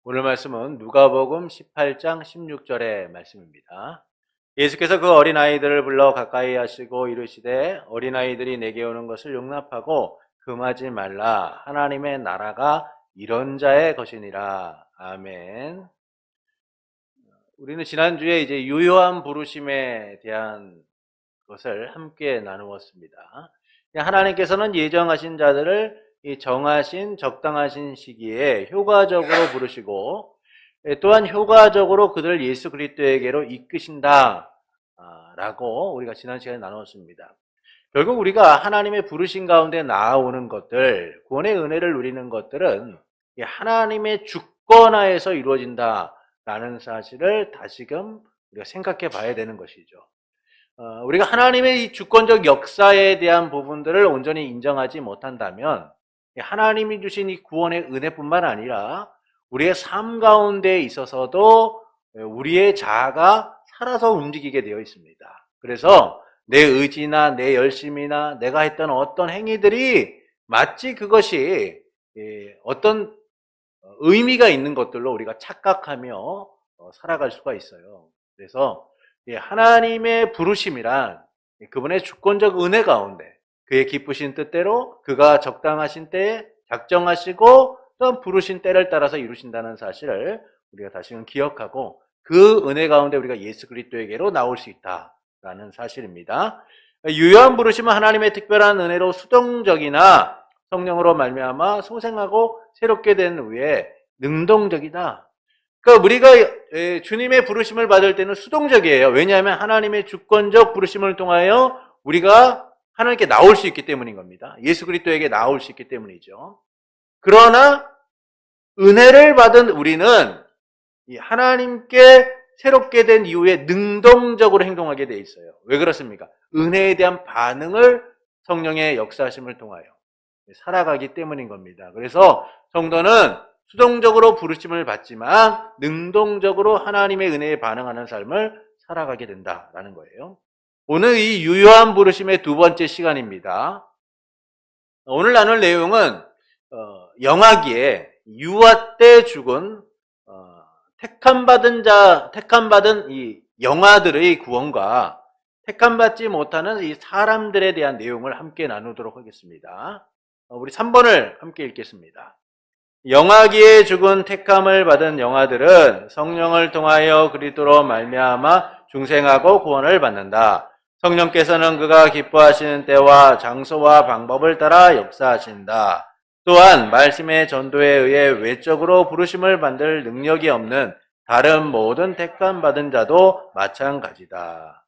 오늘 말씀은 누가복음 18장 16절의 말씀입니다. 예수께서 그 어린아이들을 불러 가까이 하시고 이르시되 어린아이들이 내게 오는 것을 용납하고 금하지 말라. 하나님의 나라가 이런 자의 것이니라. 아멘. 우리는 지난주에 이제 유효한 부르심에 대한 것을 함께 나누었습니다. 하나님께서는 예정하신 자들을 이 정하신 적당하신 시기에 효과적으로 부르시고 또한 효과적으로 그들을 예수 그리스도에게로 이끄신다 라고 우리가 지난 시간에 나눴습니다. 결국 우리가 하나님의 부르심 가운데 나아오는 것들, 구원의 은혜를 누리는 것들은 하나님의 주권하에서 이루어진다라는 사실을 다시금 우리가 생각해 봐야 되는 것이죠. 우리가 하나님의 이 주권적 역사에 대한 부분들을 온전히 인정하지 못한다면 하나님이 주신 이 구원의 은혜뿐만 아니라 우리의 삶 가운데 있어서도 우리의 자아가 살아서 움직이게 되어 있습니다. 그래서 내 의지나 내 열심이나 내가 했던 어떤 행위들이 마치 그것이 어떤 의미가 있는 것들로 우리가 착각하며 살아갈 수가 있어요. 그래서 하나님의 부르심이란 그분의 주권적 은혜 가운데 그의 기쁘신 뜻대로 그가 적당하신 때에 작정하시고 또 부르신 때를 따라서 이루신다는 사실을 우리가 다시금 기억하고 그 은혜 가운데 우리가 예수 그리스도에게로 나올 수 있다라는 사실입니다. 유효한 부르심은 하나님의 특별한 은혜로 수동적이나 성령으로 말미암아 소생하고 새롭게 된 후에 능동적이다. 그러니까 우리가 주님의 부르심을 받을 때는 수동적이에요. 왜냐하면 하나님의 주권적 부르심을 통하여 우리가 하나님께 나올 수 있기 때문인 겁니다. 예수 그리스도에게 나올 수 있기 때문이죠. 그러나 은혜를 받은 우리는 이 하나님께 새롭게 된 이후에 능동적으로 행동하게 돼 있어요. 왜 그렇습니까? 은혜에 대한 반응을 성령의 역사하심을 통하여 살아가기 때문인 겁니다. 그래서 성도는 수동적으로 부르심을 받지만 능동적으로 하나님의 은혜에 반응하는 삶을 살아가게 된다라는 거예요. 오늘 이 유효한 부르심의 두 번째 시간입니다. 오늘 나눌 내용은 영하기에 유아 때 죽은 택함받은 이 영아들의 구원과 택함받지 못하는 이 사람들에 대한 내용을 함께 나누도록 하겠습니다. 우리 3번을 함께 읽겠습니다. 영하기에 죽은 택함을 받은 영아들은 성령을 통하여 그리스도로 말미암아 중생하고 구원을 받는다. 성령께서는 그가 기뻐하시는 때와 장소와 방법을 따라 역사하신다. 또한 말씀의 전도에 의해 외적으로 부르심을 받을 능력이 없는 다른 모든 택함 받은 자도 마찬가지다.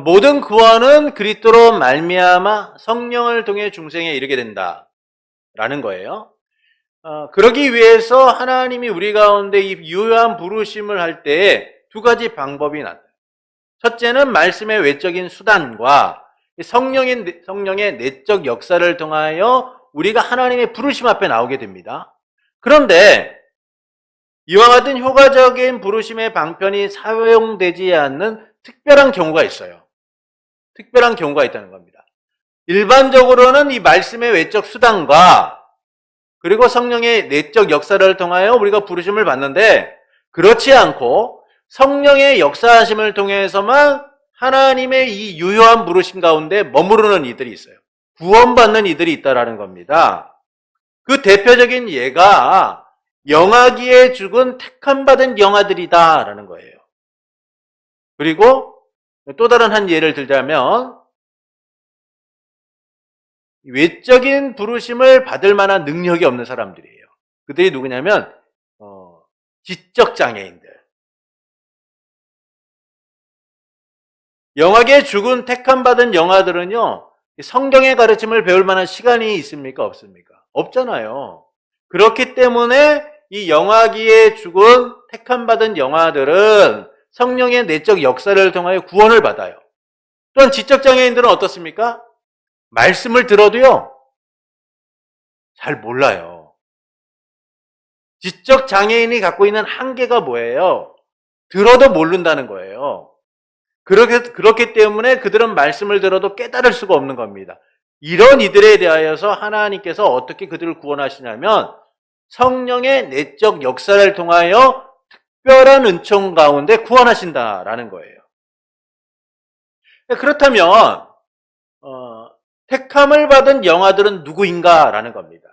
모든 구원은 그리스도로 말미암아 성령을 통해 중생에 이르게 된다라는 거예요. 그러기 위해서 하나님이 우리 가운데 이 유효한 부르심을 할 때에 두 가지 방법이 나타나요. 첫째는 말씀의 외적인 수단과 성령의 내적 역사를 통하여 우리가 하나님의 부르심 앞에 나오게 됩니다. 그런데 이와 같은 효과적인 부르심의 방편이 사용되지 않는 특별한 경우가 있어요. 특별한 경우가 있다는 겁니다. 일반적으로는 이 말씀의 외적 수단과 그리고 성령의 내적 역사를 통하여 우리가 부르심을 받는데 그렇지 않고 성령의 역사하심을 통해서만 하나님의 이 유효한 부르심 가운데 머무르는 이들이 있어요. 구원받는 이들이 있다라는 겁니다. 그 대표적인 예가 영하기에 죽은 택함받은 영아들이다라는 거예요. 그리고 또 다른 한 예를 들자면 외적인 부르심을 받을 만한 능력이 없는 사람들이에요. 그들이 누구냐면 지적 장애인들. 영하기에 죽은 택함받은 영아들은요, 성경의 가르침을 배울 만한 시간이 있습니까? 없습니까? 없잖아요. 그렇기 때문에 이 영하기에 죽은 택함받은 영아들은 성령의 내적 역사를 통하여 구원을 받아요. 또한 지적장애인들은 어떻습니까? 말씀을 들어도요, 잘 몰라요. 지적장애인이 갖고 있는 한계가 뭐예요? 들어도 모른다는 거예요. 그렇기 때문에 그들은 말씀을 들어도 깨달을 수가 없는 겁니다. 이런 이들에 대하여서 하나님께서 어떻게 그들을 구원하시냐면 성령의 내적 역사를 통하여 특별한 은총 가운데 구원하신다라는 거예요. 그렇다면 택함을 받은 영아들은 누구인가라는 겁니다.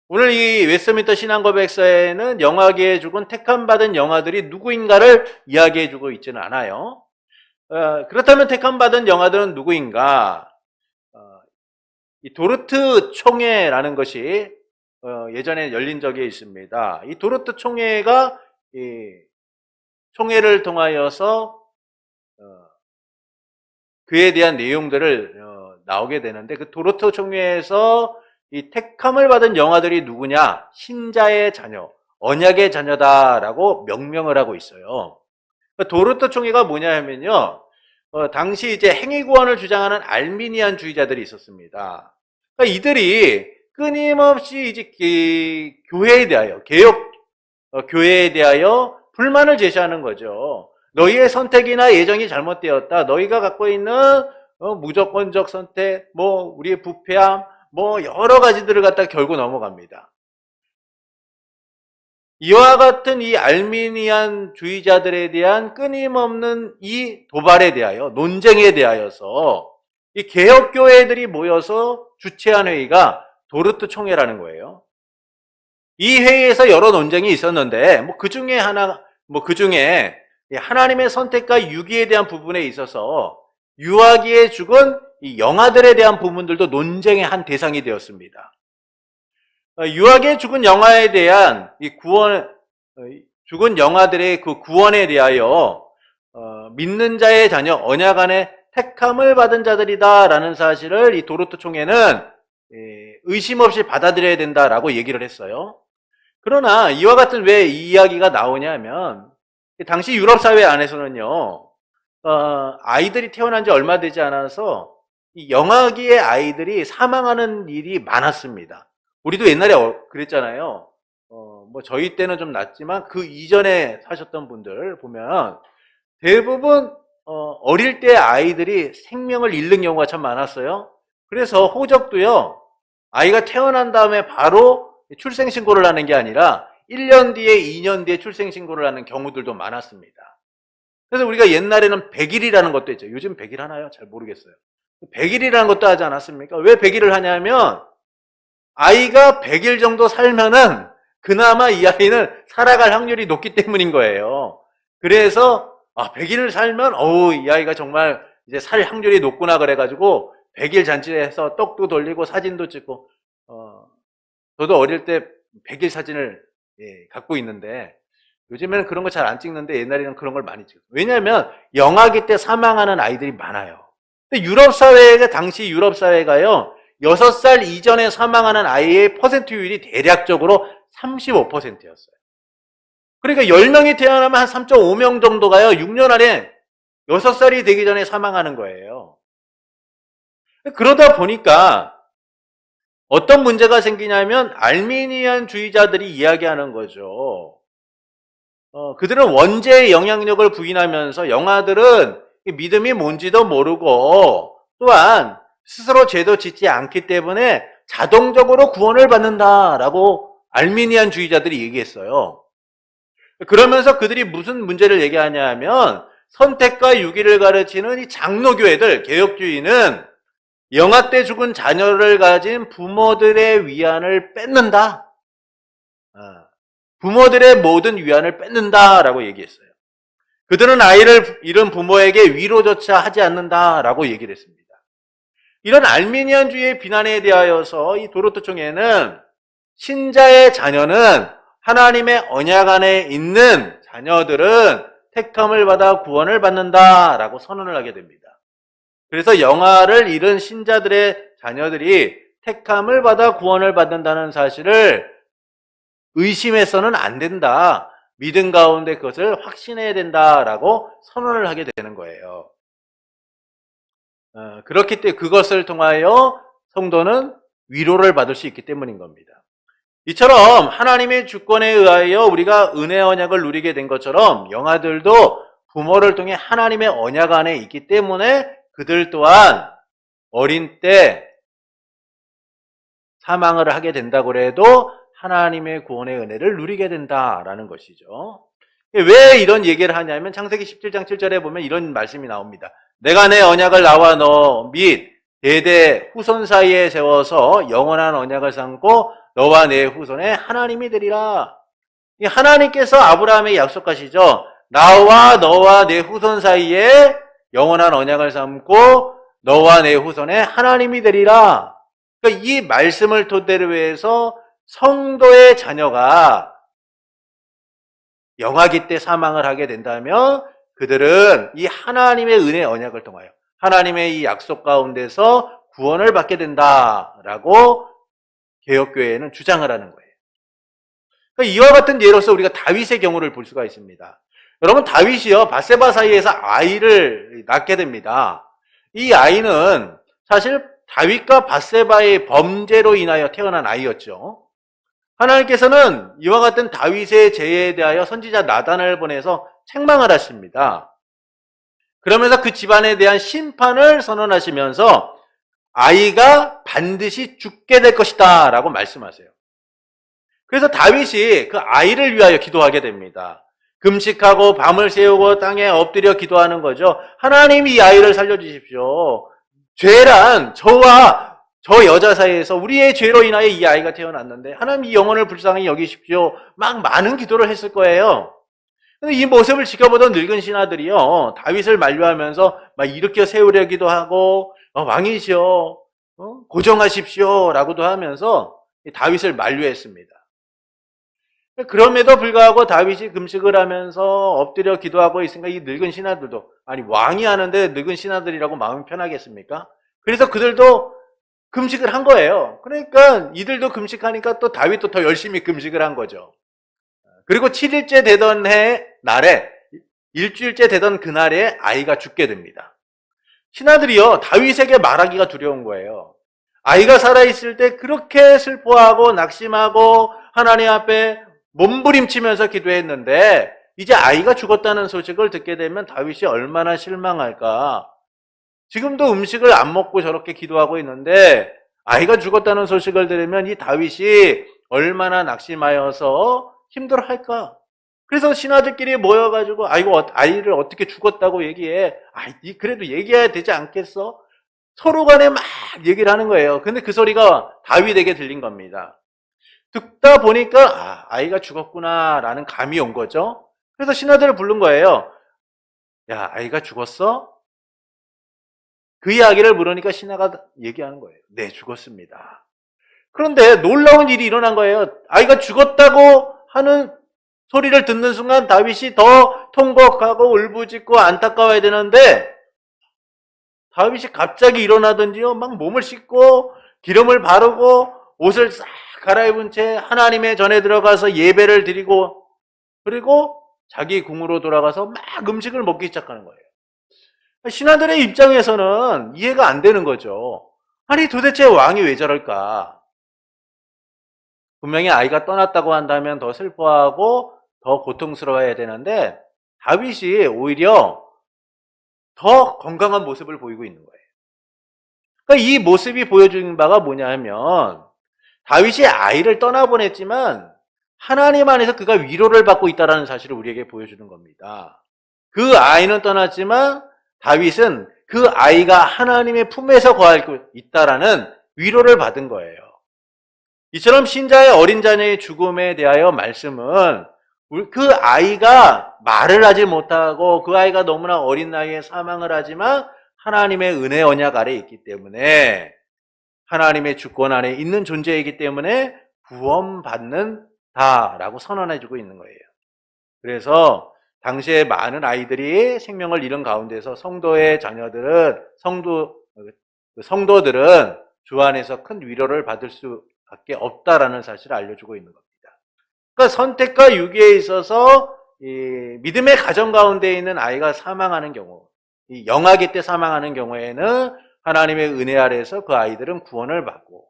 오늘 이 웨스트민스터 신앙고백서에는 영아계에 죽은 택함받은 영아들이 누구인가를 이야기해주고 있지는 않아요. 그렇다면 택함받은 영아들은 누구인가? 이 도르트 총회라는 것이 예전에 열린 적이 있습니다. 이 도르트 총회가 이 총회를 통하여서 그에 대한 내용들을 나오게 되는데, 그 도르트 총회에서 이 택함을 받은 영아들이 누구냐? 신자의 자녀, 언약의 자녀다라고 명명을 하고 있어요. 도르트 총회가 뭐냐 하면요, 당시 이제 행위구원을 주장하는 알미니안 주의자들이 있었습니다. 그러니까 이들이 끊임없이 이제 교회에 대하여, 개혁 교회에 대하여 불만을 제시하는 거죠. 너희의 선택이나 예정이 잘못되었다. 너희가 갖고 있는 무조건적 선택, 우리의 부패함, 여러 가지들을 갖다 결고 넘어갑니다. 이와 같은 이 알미니안 주의자들에 대한 끊임없는 이 도발에 대하여, 논쟁에 대하여서 이 개혁교회들이 모여서 주최한 회의가 도르트 총회라는 거예요. 이 회의에서 여러 논쟁이 있었는데, 그 중에 하나님의 선택과 유기에 대한 부분에 있어서 유아기에 죽은 이 영아들에 대한 부분들도 논쟁의 한 대상이 되었습니다. 유아기에 죽은 영아에 대한 이 죽은 영아들의 그 구원에 대하여 믿는 자의 자녀, 언약 안에 택함을 받은 자들이다라는 사실을 이 도르트 총회는 의심 없이 받아들여야 된다라고 얘기를 했어요. 그러나 이와 같은 왜 이 이야기가 나오냐면, 당시 유럽 사회 안에서는요, 아이들이 태어난 지 얼마 되지 않아서 이 영아기의 아이들이 사망하는 일이 많았습니다. 우리도 옛날에 그랬잖아요. 저희 때는 좀 낫지만 그 이전에 사셨던 분들 보면 대부분 어릴 때 아이들이 생명을 잃는 경우가 참 많았어요. 그래서 호적도요, 아이가 태어난 다음에 바로 출생신고를 하는 게 아니라 1년 뒤에, 2년 뒤에 출생신고를 하는 경우들도 많았습니다. 그래서 우리가 옛날에는 100일이라는 것도 있죠. 요즘 100일 하나요? 잘 모르겠어요. 100일이라는 것도 하지 않았습니까? 왜 100일을 하냐면, 아이가 100일 정도 살면은 그나마 이 아이는 살아갈 확률이 높기 때문인 거예요. 그래서 100일을 살면 이 아이가 정말 이제 살 확률이 높구나 그래가지고 100일 잔치해서 떡도 돌리고 사진도 찍고, 저도 어릴 때 100일 사진을 갖고 있는데, 요즘에는 그런 거 잘 안 찍는데 옛날에는 그런 걸 많이 찍었어요. 왜냐하면 영아기 때 사망하는 아이들이 많아요. 근데 당시 유럽 사회가요, 6살 이전에 사망하는 아이의 퍼센트율이 대략적으로 35%였어요. 그러니까 10명이 태어나면 한 3.5명 정도가요, 6년 안에 6살이 되기 전에 사망하는 거예요. 그러다 보니까 어떤 문제가 생기냐면, 알미니안 주의자들이 이야기하는 거죠. 그들은 원죄의 영향력을 부인하면서 영아들은 믿음이 뭔지도 모르고 또한 스스로 죄도 짓지 않기 때문에 자동적으로 구원을 받는다라고 알미니안 주의자들이 얘기했어요. 그러면서 그들이 무슨 문제를 얘기하냐 하면, 선택과 유기를 가르치는 이 장로교회들, 개혁주의는 영아 때 죽은 자녀를 가진 부모들의 위안을 뺏는다. 부모들의 모든 위안을 뺏는다라고 얘기했어요. 그들은 아이를 잃은 부모에게 위로조차 하지 않는다라고 얘기를 했습니다. 이런 알미니안주의의 비난에 대하여서 이 도르트 총회는 신자의 자녀는, 하나님의 언약 안에 있는 자녀들은 택함을 받아 구원을 받는다라고 선언을 하게 됩니다. 그래서 영아를 잃은 신자들의 자녀들이 택함을 받아 구원을 받는다는 사실을 의심해서는 안 된다. 믿음 가운데 그것을 확신해야 된다라고 선언을 하게 되는 거예요. 그렇기 때문에 그것을 통하여 성도는 위로를 받을 수 있기 때문인 겁니다. 이처럼 하나님의 주권에 의하여 우리가 은혜 언약을 누리게 된 것처럼 영아들도 부모를 통해 하나님의 언약 안에 있기 때문에 그들 또한 어린 때 사망을 하게 된다고 해도 하나님의 구원의 은혜를 누리게 된다라는 것이죠. 왜 이런 얘기를 하냐면 창세기 17장 7절에 보면 이런 말씀이 나옵니다. 내가 내 언약을 나와 너 및 대대 후손 사이에 세워서 영원한 언약을 삼고 너와 내 후손의 하나님이 되리라. 이 하나님께서 아브라함에게 약속하시죠. 나와 너와 내 후손 사이에 영원한 언약을 삼고 너와 내 후손의 하나님이 되리라. 그러니까 이 말씀을 토대로 해서 성도의 자녀가 영아기 때 사망을 하게 된다면 그들은 이 하나님의 은혜 언약을 통하여 하나님의 이 약속 가운데서 구원을 받게 된다라고 개혁교회는 주장을 하는 거예요. 그러니까 이와 같은 예로서 우리가 다윗의 경우를 볼 수가 있습니다. 여러분, 다윗이요 밧세바 사이에서 아이를 낳게 됩니다. 이 아이는 사실 다윗과 밧세바의 범죄로 인하여 태어난 아이였죠. 하나님께서는 이와 같은 다윗의 죄에 대하여 선지자 나단을 보내서 책망을 하십니다. 그러면서 그 집안에 대한 심판을 선언하시면서 아이가 반드시 죽게 될 것이다 라고 말씀하세요. 그래서 다윗이 그 아이를 위하여 기도하게 됩니다. 금식하고 밤을 새우고 땅에 엎드려 기도하는 거죠. 하나님 이 아이를 살려주십시오. 죄란 저와 저 여자 사이에서 우리의 죄로 인하여 이 아이가 태어났는데 하나님 이 영혼을 불쌍히 여기십시오. 막 많은 기도를 했을 거예요. 이 모습을 지켜보던 늙은 신하들이요 다윗을 만류하면서 막 일으켜 세우려기도 하고 왕이시여 고정하십시오 라고도 하면서 다윗을 만류했습니다. 그럼에도 불구하고 다윗이 금식을 하면서 엎드려 기도하고 있으니까 이 늙은 신하들도 아니 왕이 하는데 늙은 신하들이라고 마음이 편하겠습니까? 그래서 그들도 금식을 한 거예요. 그러니까 이들도 금식하니까 또 다윗도 더 열심히 금식을 한 거죠. 그리고 7일째 되던 날에 일주일째 되던 그날에 아이가 죽게 됩니다. 신하들이요 다윗에게 말하기가 두려운 거예요. 아이가 살아있을 때 그렇게 슬퍼하고 낙심하고 하나님 앞에 몸부림치면서 기도했는데 이제 아이가 죽었다는 소식을 듣게 되면 다윗이 얼마나 실망할까. 지금도 음식을 안 먹고 저렇게 기도하고 있는데 아이가 죽었다는 소식을 들으면 이 다윗이 얼마나 낙심하여서 힘들어할까. 그래서 신하들끼리 모여가지고 아이를 어떻게 죽었다고 얘기해. 그래도 얘기해야 되지 않겠어? 서로 간에 막 얘기를 하는 거예요. 근데 그 소리가 다윗에게 들린 겁니다. 듣다 보니까 아이가 죽었구나라는 감이 온 거죠. 그래서 신하들을 부른 거예요. 야, 아이가 죽었어? 그 이야기를 물으니까 신하가 얘기하는 거예요. 네, 죽었습니다. 그런데 놀라운 일이 일어난 거예요. 아이가 죽었다고 하는 소리를 듣는 순간 다윗이 더 통곡하고 울부짖고 안타까워야 되는데 다윗이 갑자기 일어나든지요 막 몸을 씻고 기름을 바르고 옷을 싹 갈아입은 채 하나님의 전에 들어가서 예배를 드리고 그리고 자기 궁으로 돌아가서 막 음식을 먹기 시작하는 거예요. 신하들의 입장에서는 이해가 안 되는 거죠. 아니 도대체 왕이 왜 저럴까? 분명히 아이가 떠났다고 한다면 더 슬퍼하고 더 고통스러워야 되는데 다윗이 오히려 더 건강한 모습을 보이고 있는 거예요. 그러니까 이 모습이 보여주는 바가 뭐냐 하면 다윗이 아이를 떠나보냈지만 하나님 안에서 그가 위로를 받고 있다는 사실을 우리에게 보여주는 겁니다. 그 아이는 떠났지만 다윗은 그 아이가 하나님의 품에서 거하고 있다라는 위로를 받은 거예요. 이처럼 신자의 어린 자녀의 죽음에 대하여 말씀은 그 아이가 말을 하지 못하고 그 아이가 너무나 어린 나이에 사망을 하지만 하나님의 은혜 언약 아래에 있기 때문에 하나님의 주권 안에 있는 존재이기 때문에 구원받는다라고 선언해주고 있는 거예요. 그래서 당시에 많은 아이들이 생명을 잃은 가운데서 성도의 자녀들은 성도들은 주 안에서 큰 위로를 받을 수밖에 없다라는 사실을 알려주고 있는 겁니다. 그러니까 선택과 유기에 있어서 이 믿음의 가정 가운데 있는 아이가 사망하는 경우, 이 영아기 때 사망하는 경우에는 하나님의 은혜 아래에서 그 아이들은 구원을 받고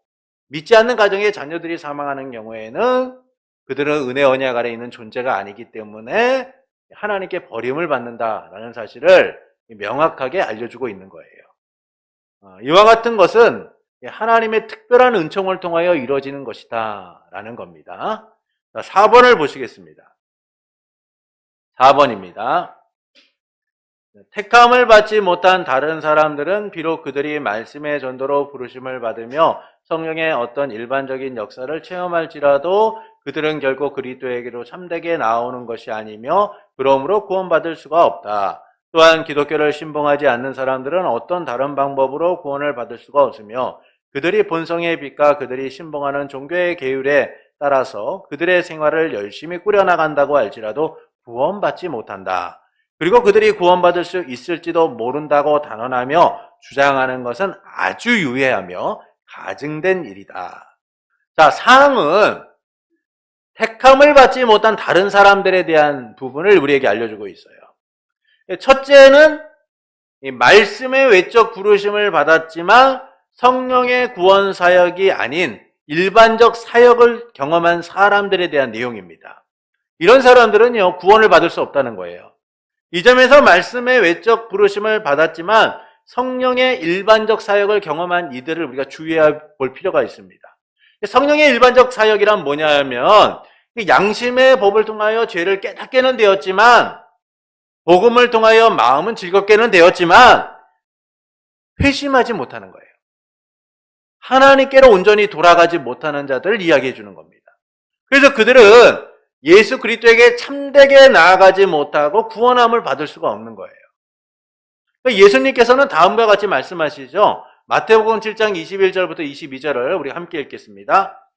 믿지 않는 가정의 자녀들이 사망하는 경우에는 그들은 은혜 언약 아래 있는 존재가 아니기 때문에 하나님께 버림을 받는다라는 사실을 명확하게 알려주고 있는 거예요. 이와 같은 것은 하나님의 특별한 은총을 통하여 이루어지는 것이다 라는 겁니다. 자, 4번을 보시겠습니다. 4번입니다. 택함을 받지 못한 다른 사람들은 비록 그들이 말씀의 전도로 부르심을 받으며 성령의 어떤 일반적인 역사를 체험할지라도 그들은 결국 그리스도에게로 참되게 나오는 것이 아니며 그러므로 구원받을 수가 없다. 또한 기독교를 신봉하지 않는 사람들은 어떤 다른 방법으로 구원을 받을 수가 없으며 그들이 본성의 빛과 그들이 신봉하는 종교의 계율에 따라서 그들의 생활을 열심히 꾸려나간다고 할지라도 구원받지 못한다. 그리고 그들이 구원받을 수 있을지도 모른다고 단언하며 주장하는 것은 아주 유해하며 가증된 일이다. 자, 사항은 택함을 받지 못한 다른 사람들에 대한 부분을 우리에게 알려주고 있어요. 첫째는 이 말씀의 외적 부르심을 받았지만 성령의 구원 사역이 아닌 일반적 사역을 경험한 사람들에 대한 내용입니다. 이런 사람들은요, 구원을 받을 수 없다는 거예요. 이 점에서 말씀의 외적 부르심을 받았지만 성령의 일반적 사역을 경험한 이들을 우리가 주의해 볼 필요가 있습니다. 성령의 일반적 사역이란 뭐냐면 양심의 법을 통하여 죄를 깨닫게는 되었지만 복음을 통하여 마음은 즐겁게는 되었지만 회심하지 못하는 거예요. 하나님께로 온전히 돌아가지 못하는 자들을 이야기해 주는 겁니다. 그래서 그들은 예수 그리스도에게 참되게 나아가지 못하고 구원함을 받을 수가 없는 거예요. 예수님께서는 다음과 같이 말씀하시죠. 마태복음 7장 21절부터 22절을 우리 함께 읽겠습니다.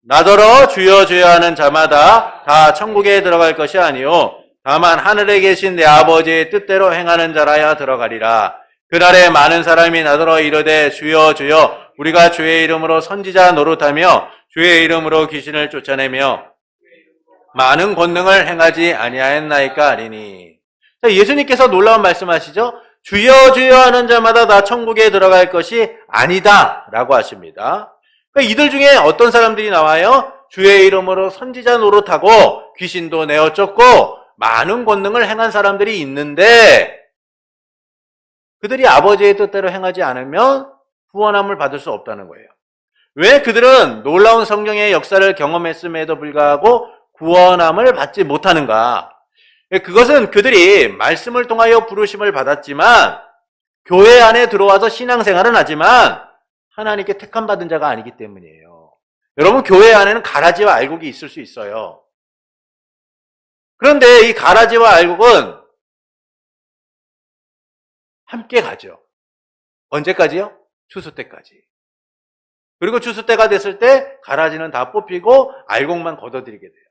나더러 주여 주여 하는 자마다 다 천국에 들어갈 것이 아니요 다만 하늘에 계신 내 아버지의 뜻대로 행하는 자라야 들어가리라. 그날에 많은 사람이 나더러 이르되 주여 주여 우리가 주의 이름으로 선지자 노릇하며 주의 이름으로 귀신을 쫓아내며 많은 권능을 행하지 아니하였나이까 하리니. 자, 예수님께서 놀라운 말씀하시죠. 주여 주여 하는 자마다 다 천국에 들어갈 것이 아니다 라고 하십니다. 그러니까 이들 중에 어떤 사람들이 나와요? 주의 이름으로 선지자 노릇하고 귀신도 내어 쫓고 많은 권능을 행한 사람들이 있는데 그들이 아버지의 뜻대로 행하지 않으면 구원함을 받을 수 없다는 거예요. 왜 그들은 놀라운 성령의 역사를 경험했음에도 불구하고 구원함을 받지 못하는가? 그것은 그들이 말씀을 통하여 부르심을 받았지만 교회 안에 들어와서 신앙생활은 하지만 하나님께 택함받은 자가 아니기 때문이에요. 여러분, 교회 안에는 가라지와 알곡이 있을 수 있어요. 그런데 이 가라지와 알곡은 함께 가죠. 언제까지요? 추수 때까지. 그리고 추수 때가 됐을 때 가라지는 다 뽑히고 알곡만 걷어들이게 돼요.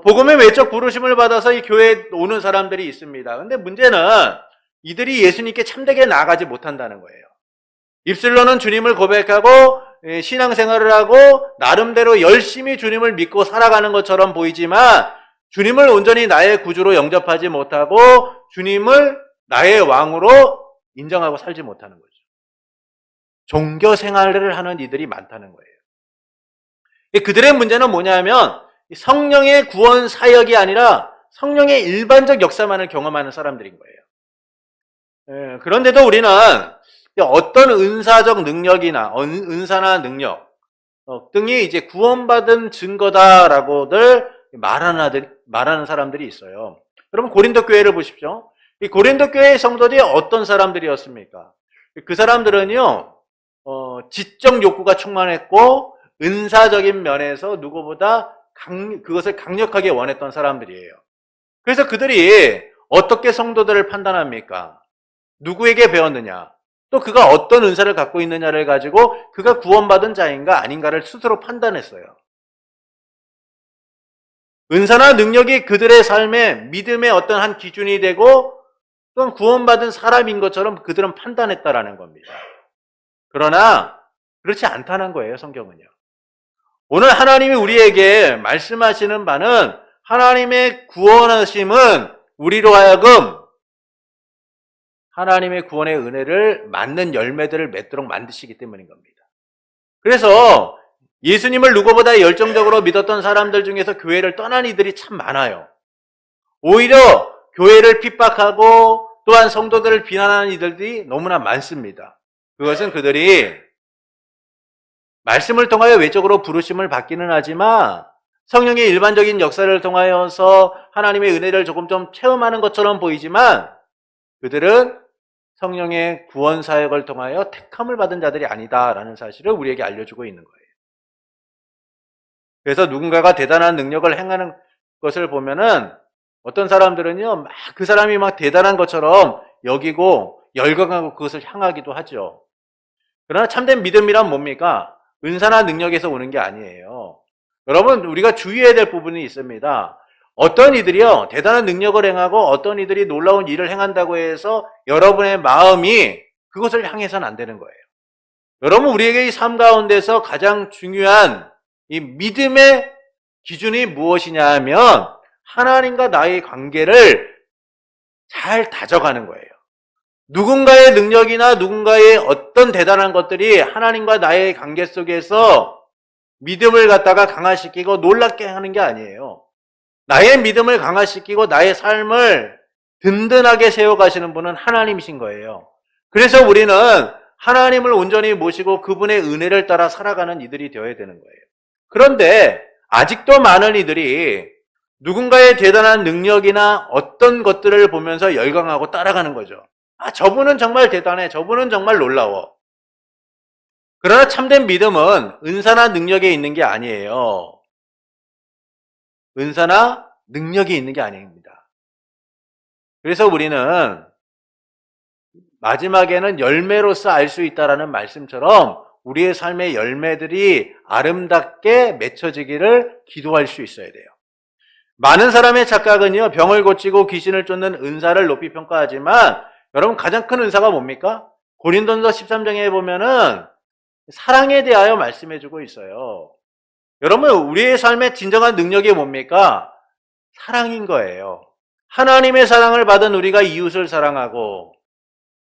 복음의 외적 부르심을 받아서 이 교회에 오는 사람들이 있습니다. 근데 문제는 이들이 예수님께 참되게 나아가지 못한다는 거예요. 입술로는 주님을 고백하고 신앙생활을 하고 나름대로 열심히 주님을 믿고 살아가는 것처럼 보이지만 주님을 온전히 나의 구주로 영접하지 못하고 주님을 나의 왕으로 인정하고 살지 못하는 거죠. 종교 생활을 하는 이들이 많다는 거예요. 그들의 문제는 뭐냐면 성령의 구원 사역이 아니라 성령의 일반적 역사만을 경험하는 사람들인 거예요. 그런데도 우리는 어떤 은사적 능력이나 은사나 능력 등이 이제 구원받은 증거다라고들 말하는 사람들이 있어요. 여러분, 고린도 교회를 보십시오. 이 고린도 교회의 성도들이 어떤 사람들이었습니까? 그 사람들은요, 지적 욕구가 충만했고 은사적인 면에서 누구보다 그것을 강력하게 원했던 사람들이에요. 그래서 그들이 어떻게 성도들을 판단합니까? 누구에게 배웠느냐? 또 그가 어떤 은사를 갖고 있느냐를 가지고 그가 구원받은 자인가 아닌가를 스스로 판단했어요. 은사나 능력이 그들의 삶의 믿음의 어떤 한 기준이 되고 또는 구원받은 사람인 것처럼 그들은 판단했다라는 겁니다. 그러나 그렇지 않다는 거예요, 성경은요. 오늘 하나님이 우리에게 말씀하시는 바는 하나님의 구원하심은 우리로 하여금 하나님의 구원의 은혜를 맞는 열매들을 맺도록 만드시기 때문인 겁니다. 그래서 예수님을 누구보다 열정적으로 믿었던 사람들 중에서 교회를 떠난 이들이 참 많아요. 오히려 교회를 핍박하고 또한 성도들을 비난하는 이들이 너무나 많습니다. 그것은 그들이 말씀을 통하여 외적으로 부르심을 받기는 하지만 성령의 일반적인 역사를 통하여서 하나님의 은혜를 조금 좀 체험하는 것처럼 보이지만 그들은 성령의 구원 사역을 통하여 택함을 받은 자들이 아니다라는 사실을 우리에게 알려주고 있는 거예요. 그래서 누군가가 대단한 능력을 행하는 것을 보면은 어떤 사람들은요, 막 그 사람이 막 대단한 것처럼 여기고 열광하고 그것을 향하기도 하죠. 그러나 참된 믿음이란 뭡니까? 은사나 능력에서 오는 게 아니에요. 여러분, 우리가 주의해야 될 부분이 있습니다. 어떤 이들이요, 대단한 능력을 행하고 어떤 이들이 놀라운 일을 행한다고 해서 여러분의 마음이 그것을 향해서는 안 되는 거예요. 여러분, 우리에게 이 삶 가운데서 가장 중요한 이 믿음의 기준이 무엇이냐 하면 하나님과 나의 관계를 잘 다져가는 거예요. 누군가의 능력이나 누군가의 어떤 대단한 것들이 하나님과 나의 관계 속에서 믿음을 갖다가 강화시키고 놀랍게 하는 게 아니에요. 나의 믿음을 강화시키고 나의 삶을 든든하게 세워가시는 분은 하나님이신 거예요. 그래서 우리는 하나님을 온전히 모시고 그분의 은혜를 따라 살아가는 이들이 되어야 되는 거예요. 그런데 아직도 많은 이들이 누군가의 대단한 능력이나 어떤 것들을 보면서 열광하고 따라가는 거죠. 아, 저분은 정말 대단해. 저분은 정말 놀라워. 그러나 참된 믿음은 은사나 능력에 있는 게 아니에요. 은사나 능력이 있는 게 아닙니다. 그래서 우리는 마지막에는 열매로서 알 수 있다라는 말씀처럼 우리의 삶의 열매들이 아름답게 맺혀지기를 기도할 수 있어야 돼요. 많은 사람의 착각은요, 병을 고치고 귀신을 쫓는 은사를 높이 평가하지만 여러분, 가장 큰 은사가 뭡니까? 고린도전서 13장에 보면은 사랑에 대하여 말씀해주고 있어요. 여러분, 우리의 삶의 진정한 능력이 뭡니까? 사랑인 거예요. 하나님의 사랑을 받은 우리가 이웃을 사랑하고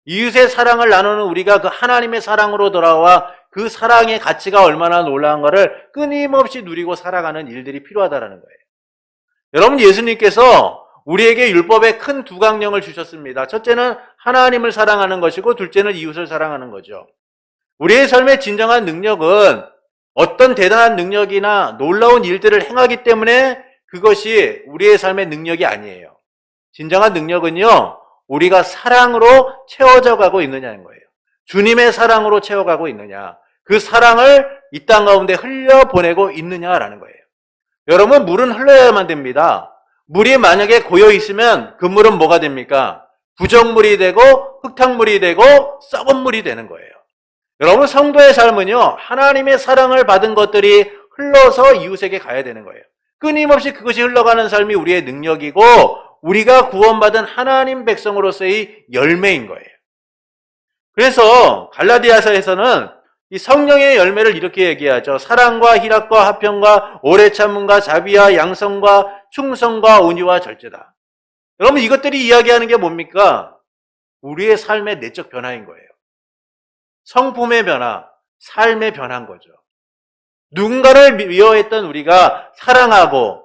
이웃의 사랑을 나누는 우리가 그 하나님의 사랑으로 돌아와 그 사랑의 가치가 얼마나 놀라운가를 끊임없이 누리고 살아가는 일들이 필요하다는 거예요. 여러분, 예수님께서 우리에게 율법의 큰 두 강령을 주셨습니다. 첫째는 하나님을 사랑하는 것이고 둘째는 이웃을 사랑하는 거죠. 우리의 삶의 진정한 능력은 어떤 대단한 능력이나 놀라운 일들을 행하기 때문에 그것이 우리의 삶의 능력이 아니에요. 진정한 능력은요, 우리가 사랑으로 채워져 가고 있느냐는 거예요. 주님의 사랑으로 채워가고 있느냐, 그 사랑을 이 땅 가운데 흘려보내고 있느냐라는 거예요. 여러분, 물은 흘러야만 됩니다. 물이 만약에 고여 있으면 그 물은 뭐가 됩니까? 부정물이 되고 흙탕물이 되고 썩은 물이 되는 거예요. 여러분, 성도의 삶은요, 하나님의 사랑을 받은 것들이 흘러서 이웃에게 가야 되는 거예요. 끊임없이 그것이 흘러가는 삶이 우리의 능력이고 우리가 구원받은 하나님 백성으로서의 열매인 거예요. 그래서 갈라디아서에서는 이 성령의 열매를 이렇게 얘기하죠. 사랑과 희락과 화평과 오래 참음과 자비와 양성과 충성과 온유와 절제다. 여러분, 이것들이 이야기하는 게 뭡니까? 우리의 삶의 내적 변화인 거예요. 성품의 변화, 삶의 변화인 거죠. 누군가를 미워했던 우리가 사랑하고,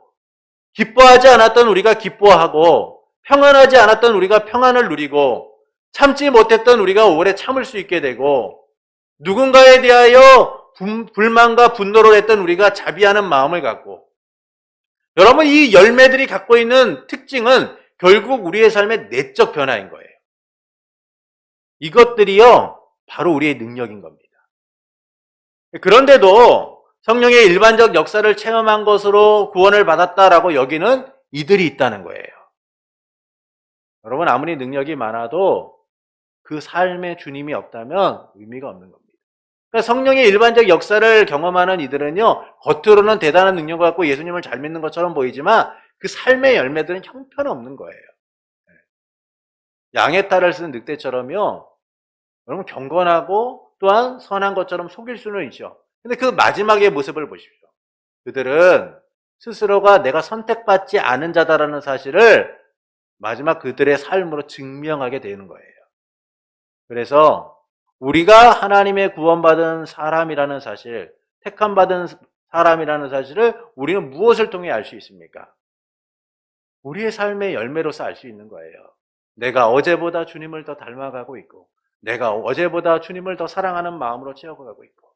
기뻐하지 않았던 우리가 기뻐하고, 평안하지 않았던 우리가 평안을 누리고, 참지 못했던 우리가 오래 참을 수 있게 되고, 누군가에 대하여 불만과 분노를 했던 우리가 자비하는 마음을 갖고, 여러분, 이 열매들이 갖고 있는 특징은 결국 우리의 삶의 내적 변화인 거예요. 이것들이요, 바로 우리의 능력인 겁니다. 그런데도 성령의 일반적 역사를 체험한 것으로 구원을 받았다라고 여기는 이들이 있다는 거예요. 여러분, 아무리 능력이 많아도 그 삶에 주님이 없다면 의미가 없는 겁니다. 그러니까 성령의 일반적 역사를 경험하는 이들은요, 겉으로는 대단한 능력을 갖고 예수님을 잘 믿는 것처럼 보이지만 그 삶의 열매들은 형편없는 거예요. 양의 탈을 쓴 늑대처럼요, 여러분, 경건하고 또한 선한 것처럼 속일 수는 있죠. 근데 그 마지막의 모습을 보십시오. 그들은 스스로가 내가 선택받지 않은 자다라는 사실을 마지막 그들의 삶으로 증명하게 되는 거예요. 그래서 우리가 하나님의 구원받은 사람이라는 사실, 택함받은 사람이라는 사실을 우리는 무엇을 통해 알 수 있습니까? 우리의 삶의 열매로서 알 수 있는 거예요. 내가 어제보다 주님을 더 닮아가고 있고, 내가 어제보다 주님을 더 사랑하는 마음으로 채워가고 있고,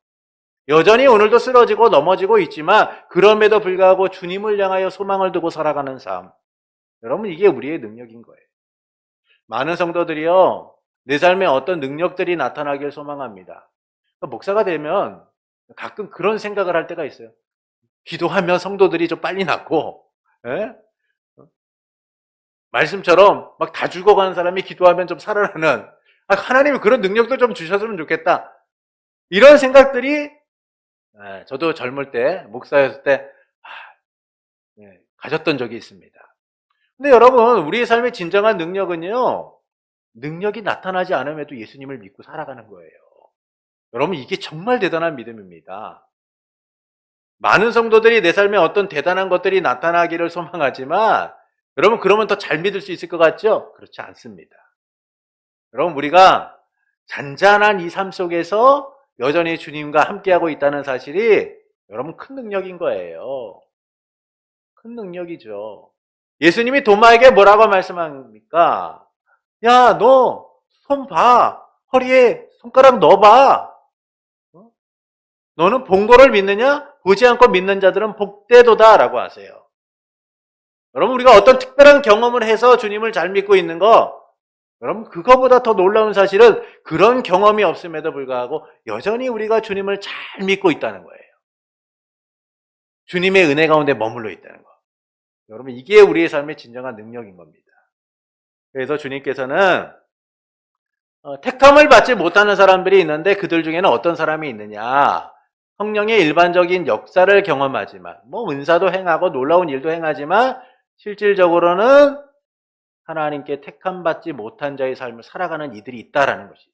여전히 오늘도 쓰러지고 넘어지고 있지만 그럼에도 불구하고 주님을 향하여 소망을 두고 살아가는 삶. 여러분, 이게 우리의 능력인 거예요. 많은 성도들이요, 내 삶에 어떤 능력들이 나타나길 소망합니다. 목사가 되면 가끔 그런 생각을 할 때가 있어요. 기도하면 성도들이 좀 빨리 낫고, 예? 말씀처럼 막 다 죽어가는 사람이 기도하면 좀 살아나는, 하나님이 그런 능력도 좀 주셨으면 좋겠다. 이런 생각들이 저도 젊을 때, 목사였을 때 가졌던 적이 있습니다. 근데 여러분, 우리의 삶의 진정한 능력은요, 능력이 나타나지 않음에도 예수님을 믿고 살아가는 거예요. 여러분, 이게 정말 대단한 믿음입니다. 많은 성도들이 내 삶에 어떤 대단한 것들이 나타나기를 소망하지만, 여러분, 그러면 더 잘 믿을 수 있을 것 같죠? 그렇지 않습니다. 여러분, 우리가 잔잔한 이 삶 속에서 여전히 주님과 함께하고 있다는 사실이 여러분 큰 능력인 거예요. 큰 능력이죠. 예수님이 도마에게 뭐라고 말씀합니까? 야, 너 손 봐. 허리에 손가락 넣어봐. 너는 본 거를 믿느냐? 보지 않고 믿는 자들은 복되도다 라고 하세요. 여러분, 우리가 어떤 특별한 경험을 해서 주님을 잘 믿고 있는 거, 여러분, 그거보다 더 놀라운 사실은 그런 경험이 없음에도 불구하고 여전히 우리가 주님을 잘 믿고 있다는 거예요. 주님의 은혜 가운데 머물러 있다는 거. 여러분, 이게 우리의 삶의 진정한 능력인 겁니다. 그래서 주님께서는 택함을 받지 못하는 사람들이 있는데 그들 중에는 어떤 사람이 있느냐? 성령의 일반적인 역사를 경험하지만, 은사도 행하고 놀라운 일도 행하지만 실질적으로는 하나님께 택함받지 못한 자의 삶을 살아가는 이들이 있다라는 것이죠.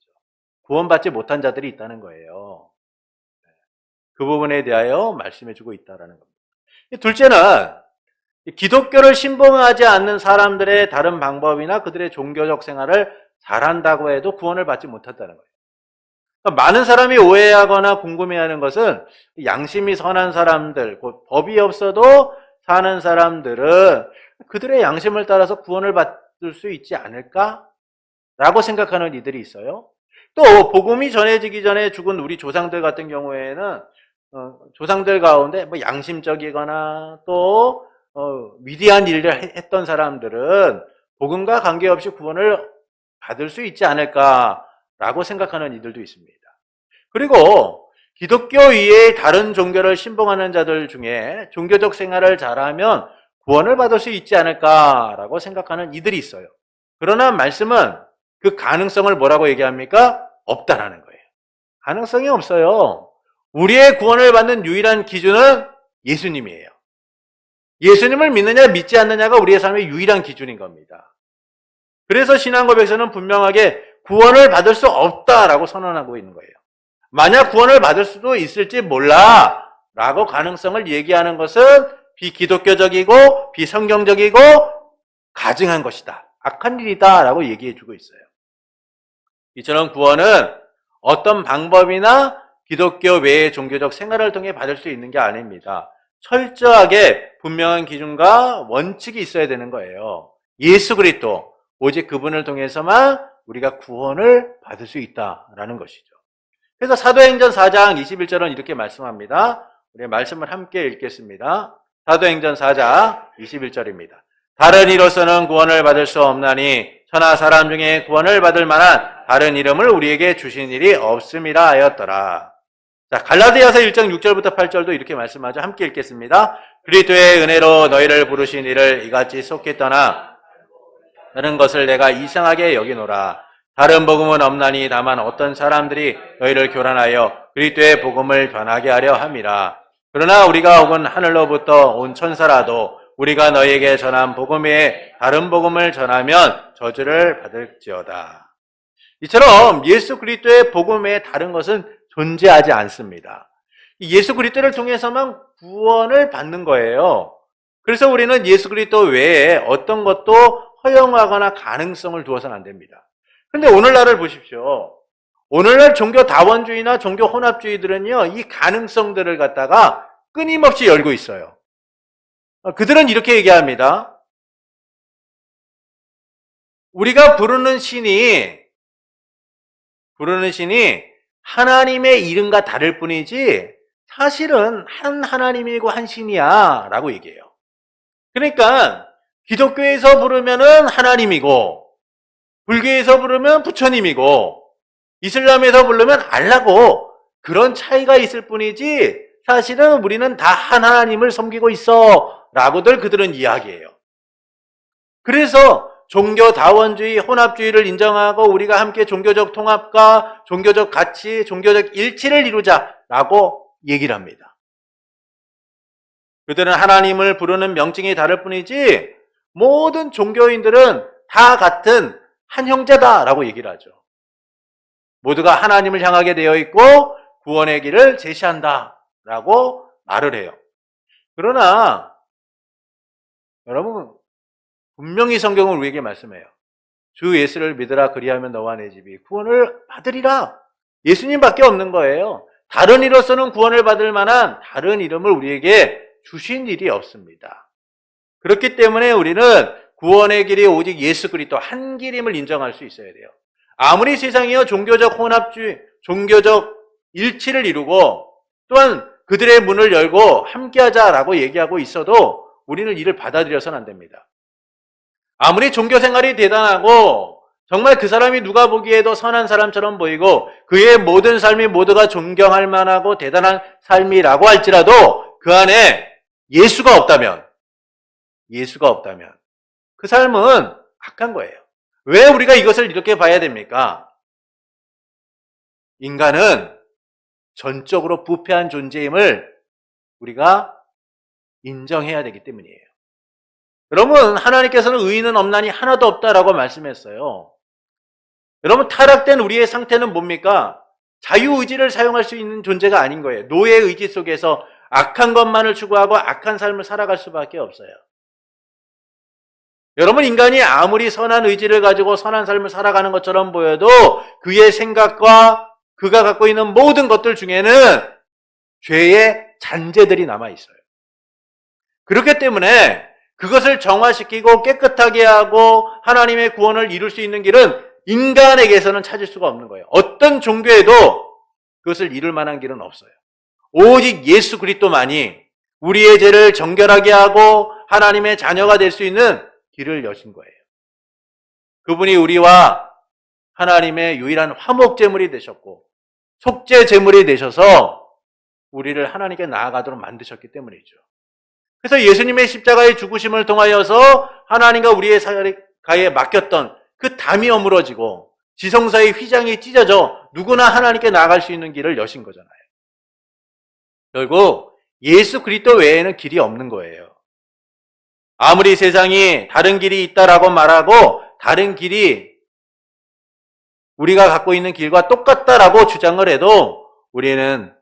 구원받지 못한 자들이 있다는 거예요. 그 부분에 대하여 말씀해주고 있다라는 겁니다. 둘째는 기독교를 신봉하지 않는 사람들의 다른 방법이나 그들의 종교적 생활을 잘한다고 해도 구원을 받지 못한다는 거예요. 그러니까 많은 사람이 오해하거나 궁금해하는 것은 양심이 선한 사람들, 곧 법이 없어도 사는 사람들은 그들의 양심을 따라서 구원을 받을 수 있지 않을까라고 생각하는 이들이 있어요. 또 복음이 전해지기 전에 죽은 우리 조상들 같은 경우에는 조상들 가운데 양심적이거나 또 위대한 일을 했던 사람들은 복음과 관계없이 구원을 받을 수 있지 않을까라고 생각하는 이들도 있습니다. 그리고 기독교 이외의 다른 종교를 신봉하는 자들 중에 종교적 생활을 잘하면 구원을 받을 수 있지 않을까라고 생각하는 이들이 있어요. 그러나 말씀은 그 가능성을 뭐라고 얘기합니까? 없다라는 거예요. 가능성이 없어요. 우리의 구원을 받는 유일한 기준은 예수님이에요. 예수님을 믿느냐 믿지 않느냐가 우리의 삶의 유일한 기준인 겁니다. 그래서 신앙고백서는 분명하게 구원을 받을 수 없다라고 선언하고 있는 거예요. 만약 구원을 받을 수도 있을지 몰라 라고 가능성을 얘기하는 것은 비기독교적이고 비성경적이고 가증한 것이다. 악한 일이다 라고 얘기해주고 있어요. 이처럼 구원은 어떤 방법이나 기독교 외의 종교적 생활을 통해 받을 수 있는 게 아닙니다. 철저하게 분명한 기준과 원칙이 있어야 되는 거예요. 예수 그리스도, 오직 그분을 통해서만 우리가 구원을 받을 수 있다라는 것이죠. 그래서 사도행전 4장 21절은 이렇게 말씀합니다. 우리 말씀을 함께 읽겠습니다. 사도행전 4장 21절입니다. 다른 이로서는 구원을 받을 수 없나니 천하 사람 중에 구원을 받을 만한 다른 이름을 우리에게 주신 일이 없음이라 하였더라. 자, 갈라디아서 1장 6절부터 8절도 이렇게 말씀하죠. 함께 읽겠습니다. 그리스도의 은혜로 너희를 부르신 이를 이같이 속히 떠나 다른 것을 내가 이상하게 여기노라. 다른 복음은 없나니 다만 어떤 사람들이 너희를 교란하여 그리스도의 복음을 변하게 하려 함이라. 그러나 우리가 혹은 하늘로부터 온 천사라도 우리가 너희에게 전한 복음 외에 다른 복음을 전하면 저주를 받을지어다. 이처럼 예수 그리스도의 복음 외에 다른 것은 존재하지 않습니다. 예수 그리스도를 통해서만 구원을 받는 거예요. 그래서 우리는 예수 그리스도 외에 어떤 것도 허용하거나 가능성을 두어서는 안 됩니다. 근데 오늘날을 보십시오. 오늘날 종교 다원주의나 종교 혼합주의들은요, 이 가능성들을 갖다가 끊임없이 열고 있어요. 그들은 이렇게 얘기합니다. 우리가 부르는 신이 하나님의 이름과 다를 뿐이지 사실은 한 하나님이고 한 신이야 라고 얘기해요. 그러니까 기독교에서 부르면은 하나님이고 불교에서 부르면 부처님이고 이슬람에서 부르면 알라고 그런 차이가 있을 뿐이지 사실은 우리는 다 한 하나님을 섬기고 있어 라고들 그들은 이야기해요. 그래서 종교다원주의, 혼합주의를 인정하고 우리가 함께 종교적 통합과 종교적 가치, 종교적 일치를 이루자라고 얘기를 합니다. 그들은 하나님을 부르는 명칭이 다를 뿐이지 모든 종교인들은 다 같은 한 형제다라고 얘기를 하죠. 모두가 하나님을 향하게 되어 있고 구원의 길을 제시한다라고 말을 해요. 그러나 여러분 분명히 성경은 우리에게 말씀해요. 주 예수를 믿으라 그리하면 너와 내 집이 구원을 받으리라. 예수님밖에 없는 거예요. 다른 이로서는 구원을 받을 만한 다른 이름을 우리에게 주신 일이 없습니다. 그렇기 때문에 우리는 구원의 길이 오직 예수 그리스도 한 길임을 인정할 수 있어야 돼요. 아무리 세상이요 종교적 혼합주의, 종교적 일치를 이루고 또한 그들의 문을 열고 함께하자라고 얘기하고 있어도 우리는 이를 받아들여서는 안 됩니다. 아무리 종교 생활이 대단하고 정말 그 사람이 누가 보기에도 선한 사람처럼 보이고 그의 모든 삶이 모두가 존경할 만하고 대단한 삶이라고 할지라도 그 안에 예수가 없다면 그 삶은 악한 거예요. 왜 우리가 이것을 이렇게 봐야 됩니까? 인간은 전적으로 부패한 존재임을 우리가 인정해야 되기 때문이에요. 여러분, 하나님께서는 의인은 없나니 하나도 없다라고 말씀했어요. 여러분, 타락된 우리의 상태는 뭡니까? 자유의지를 사용할 수 있는 존재가 아닌 거예요. 노예의 의지 속에서 악한 것만을 추구하고 악한 삶을 살아갈 수밖에 없어요. 여러분, 인간이 아무리 선한 의지를 가지고 선한 삶을 살아가는 것처럼 보여도 그의 생각과 그가 갖고 있는 모든 것들 중에는 죄의 잔재들이 남아있어요. 그렇기 때문에 그것을 정화시키고 깨끗하게 하고 하나님의 구원을 이룰 수 있는 길은 인간에게서는 찾을 수가 없는 거예요. 어떤 종교에도 그것을 이룰 만한 길은 없어요. 오직 예수 그리스도만이 우리의 죄를 정결하게 하고 하나님의 자녀가 될 수 있는 길을 여신 거예요. 그분이 우리와 하나님의 유일한 화목제물이 되셨고 속죄제물이 되셔서 우리를 하나님께 나아가도록 만드셨기 때문이죠. 그래서 예수님의 십자가의 죽으심을 통하여서 하나님과 우리의 사이에 맡겼던 그 담이 어무러지고 지성사의 휘장이 찢어져 누구나 하나님께 나아갈 수 있는 길을 여신 거잖아요. 결국 예수 그리스도 외에는 길이 없는 거예요. 아무리 세상이 다른 길이 있다라고 말하고 다른 길이 우리가 갖고 있는 길과 똑같다라고 주장을 해도 우리는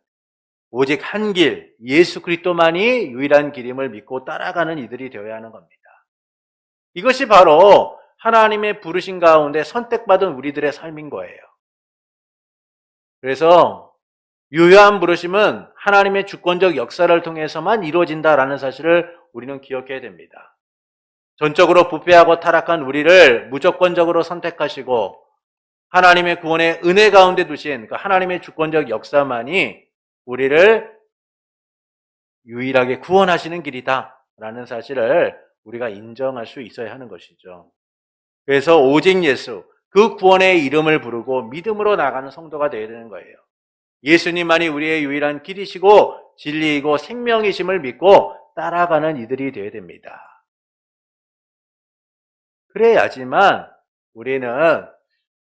오직 한 길, 예수 그리스도만이 유일한 길임을 믿고 따라가는 이들이 되어야 하는 겁니다. 이것이 바로 하나님의 부르신 가운데 선택받은 우리들의 삶인 거예요. 그래서 유효한 부르심은 하나님의 주권적 역사를 통해서만 이루어진다라는 사실을 우리는 기억해야 됩니다. 전적으로 부패하고 타락한 우리를 무조건적으로 선택하시고 하나님의 구원의 은혜 가운데 두신 그 하나님의 주권적 역사만이 우리를 유일하게 구원하시는 길이다라는 사실을 우리가 인정할 수 있어야 하는 것이죠. 그래서 오직 예수, 그 구원의 이름을 부르고 믿음으로 나가는 성도가 되어야 되는 거예요. 예수님만이 우리의 유일한 길이시고 진리이고 생명이심을 믿고 따라가는 이들이 되어야 됩니다. 그래야지만 우리는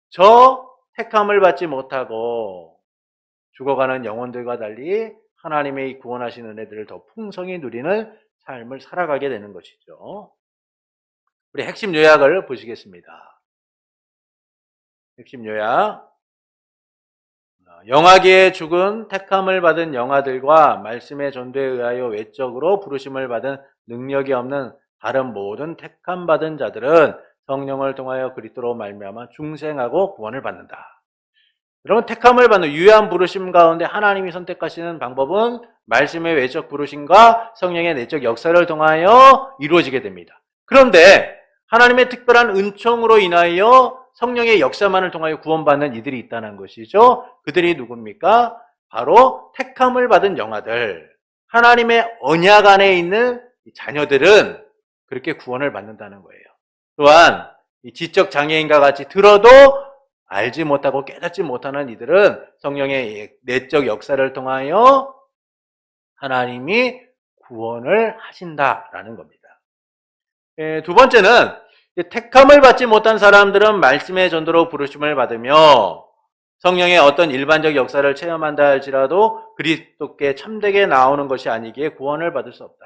저 택함을 받지 못하고 죽어가는 영혼들과 달리 하나님의 구원하신 은혜들을 더 풍성히 누리는 삶을 살아가게 되는 것이죠. 우리 핵심 요약을 보시겠습니다. 핵심 요약. 영화계에 죽은 택함을 받은 영아들과 말씀의 전도에 의하여 외적으로 부르심을 받은 능력이 없는 다른 모든 택함 받은 자들은 성령을 통하여 그리스도로 말미암아 중생하고 구원을 받는다. 여러분, 택함을 받는 유효한 부르심 가운데 하나님이 선택하시는 방법은 말씀의 외적 부르심과 성령의 내적 역사를 통하여 이루어지게 됩니다. 그런데 하나님의 특별한 은총으로 인하여 성령의 역사만을 통하여 구원받는 이들이 있다는 것이죠. 그들이 누굽니까? 바로 택함을 받은 영아들, 하나님의 언약 안에 있는 자녀들은 그렇게 구원을 받는다는 거예요. 또한 이 지적 장애인과 같이 들어도 알지 못하고 깨닫지 못하는 이들은 성령의 내적 역사를 통하여 하나님이 구원을 하신다라는 겁니다. 두 번째는 택함을 받지 못한 사람들은 말씀의 전도로 부르심을 받으며 성령의 어떤 일반적 역사를 체험한다 할지라도 그리스도께 참되게 나오는 것이 아니기에 구원을 받을 수 없다.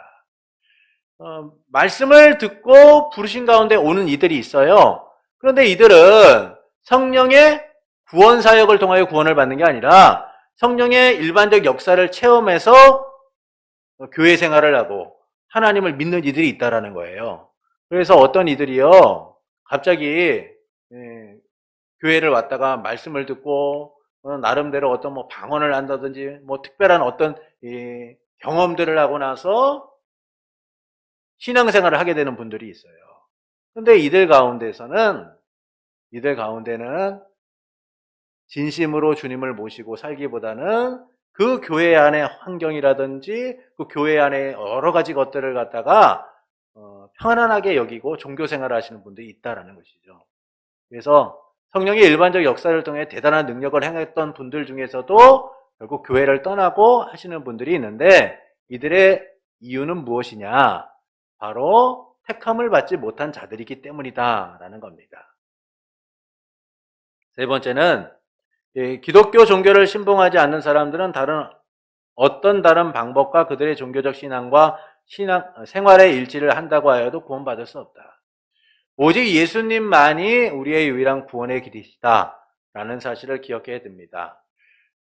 말씀을 듣고 부르신 가운데 오는 이들이 있어요. 그런데 이들은 성령의 구원 사역을 통하여 구원을 받는 게 아니라 성령의 일반적 역사를 체험해서 교회 생활을 하고 하나님을 믿는 이들이 있다라는 거예요. 그래서 어떤 이들이요, 갑자기 교회를 왔다가 말씀을 듣고 나름대로 어떤 뭐 방언을 한다든지 뭐 특별한 어떤 경험들을 하고 나서 신앙생활을 하게 되는 분들이 있어요. 그런데 이들 가운데는 진심으로 주님을 모시고 살기보다는 그 교회 안의 환경이라든지 그 교회 안의 여러 가지 것들을 갖다가 편안하게 여기고 종교생활을 하시는 분들이 있다라는 것이죠. 그래서 성령의 일반적 역사를 통해 대단한 능력을 행했던 분들 중에서도 결국 교회를 떠나고 하시는 분들이 있는데 이들의 이유는 무엇이냐? 바로 택함을 받지 못한 자들이기 때문이다라는 겁니다. 세 번째는 기독교 종교를 신봉하지 않는 사람들은 어떤 다른 방법과 그들의 종교적 신앙과 생활의 일치를 한다고 하여도 구원받을 수 없다. 오직 예수님만이 우리의 유일한 구원의 길이시다라는 사실을 기억해야 됩니다.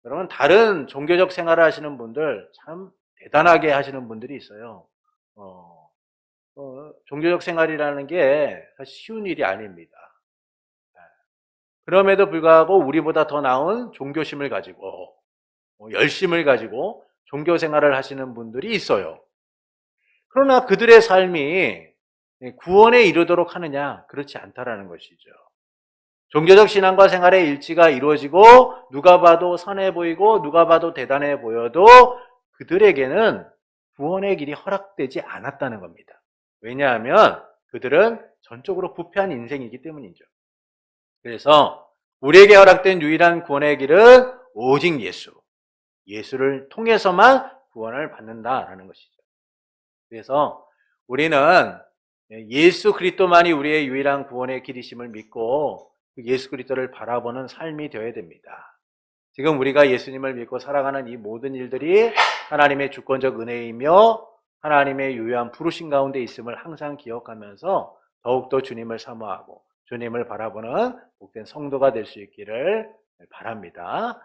여러분, 다른 종교적 생활을 하시는 분들 참 대단하게 하시는 분들이 있어요. 종교적 생활이라는 게 사실 쉬운 일이 아닙니다. 그럼에도 불구하고 우리보다 더 나은 종교심을 가지고 열심을 가지고 종교 생활을 하시는 분들이 있어요. 그러나 그들의 삶이 구원에 이르도록 하느냐? 그렇지 않다라는 것이죠. 종교적 신앙과 생활의 일치가 이루어지고 누가 봐도 선해 보이고 누가 봐도 대단해 보여도 그들에게는 구원의 길이 허락되지 않았다는 겁니다. 왜냐하면 그들은 전적으로 부패한 인생이기 때문이죠. 그래서 우리에게 허락된 유일한 구원의 길은 오직 예수를 통해서만 구원을 받는다라는 것이죠. 그래서 우리는 예수 그리스도만이 우리의 유일한 구원의 길이심을 믿고 예수 그리스도를 바라보는 삶이 되어야 됩니다. 지금 우리가 예수님을 믿고 살아가는 이 모든 일들이 하나님의 주권적 은혜이며 하나님의 유효한 부르심 가운데 있음을 항상 기억하면서 더욱더 주님을 사모하고 주님을 바라보는 복된 성도가 될 수 있기를 바랍니다.